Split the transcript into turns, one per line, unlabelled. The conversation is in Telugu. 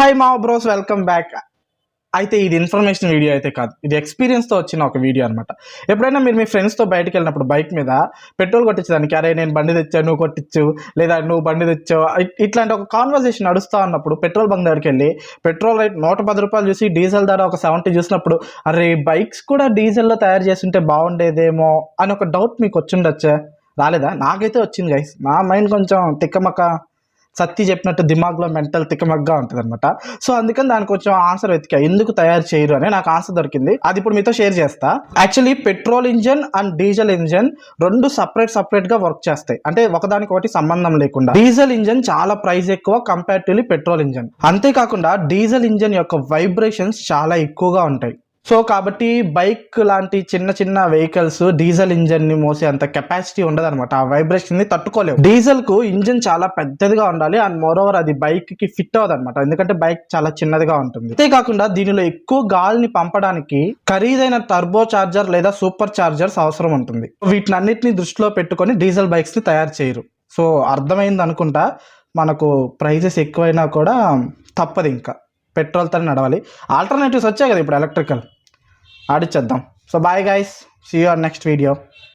హాయ్ మా బ్రోస్, వెల్కమ్ బ్యాక్. అయితే ఇది ఇన్ఫర్మేషన్ వీడియో అయితే కాదు, ఇది ఎక్స్పీరియన్స్తో వచ్చిన ఒక వీడియో అనమాట. ఎప్పుడైనా మీరు మీ ఫ్రెండ్స్తో బయటకు వెళ్ళినప్పుడు బైక్ మీద పెట్రోల్ కొట్టించడానికి, అరే నేను బండి తెచ్చాను నువ్వు కొట్టించు, లేదా నువ్వు బండి తెచ్చావు, ఇట్లాంటి ఒక కాన్వర్సేషన్ నడుస్తూ ఉన్నప్పుడు పెట్రోల్ బంక్ దగ్గరికి వెళ్ళి పెట్రోల్ రేట్ 110 రూపాయలు చూసి డీజిల్ ధర ఒక 70 చూసినప్పుడు, అరే బైక్స్ కూడా డీజిల్లో తయారు చేస్తుంటే బాగుండేదేమో అని ఒక డౌట్ మీకు వచ్చిండొచ్చా? రాలేదా? నాకైతే వచ్చింది గైస్. నా మైండ్ కొంచెం తిక్కమక్క సత్తి చెప్పినట్టు దిమాగ్లో మెంటల్ తిక్కమగ్గా ఉంటుంది అనమాట. సో అందుకని దానికి కొంచెం ఆన్సర్ వెతికా, ఎందుకు తయారు చేయరు అని. నాకు ఆన్సర్ దొరికింది, అది ఇప్పుడు మీతో షేర్ చేస్తా. Actually petrol engine and diesel engine రెండు సపరేట్ గా వర్క్ చేస్తాయి, అంటే ఒకదానికి ఒకటి సంబంధం లేకుండా. డీజిల్ ఇంజన్ చాలా ప్రైస్ ఎక్కువ కంపారిటివ్లీ పెట్రోల్ ఇంజన్. అంతేకాకుండా డీజిల్ ఇంజన్ యొక్క వైబ్రేషన్స్ చాలా ఎక్కువగా ఉంటాయి. సో కాబట్టి బైక్ లాంటి చిన్న వెహికల్స్ డీజిల్ ఇంజన్ ని మోసే అంత కెపాసిటీ ఉండదు అనమాట. ఆ వైబ్రేషన్ ని తట్టుకోలేవు. డీజిల్ కు ఇంజన్ చాలా పెద్దదిగా ఉండాలి, అండ్ మోరోవర్ అది బైక్ కి ఫిట్ అవ్వదు అనమాట, ఎందుకంటే బైక్ చాలా చిన్నదిగా ఉంటుంది. అంతేకాకుండా దీనిలో ఎక్కువ గాలిని పంపడానికి ఖరీదైన టర్బో చార్జర్ లేదా సూపర్ చార్జర్స్ అవసరం ఉంటుంది. వీటినన్నిటిని దృష్టిలో పెట్టుకొని డీజిల్ బైక్స్ ని తయారు చేయరు. సో అర్థమైంది అనుకుంటా, మనకు ప్రైజెస్ ఎక్కువైనా కూడా తప్పదు, ఇంకా పెట్రోల్తో నడవాలి. ఆల్టర్నేటివ్స్ వచ్చాయి కదా ఇప్పుడు, ఎలక్ట్రికల్ ఆడిచ్చేద్దాం. So bye guys, see you on next video.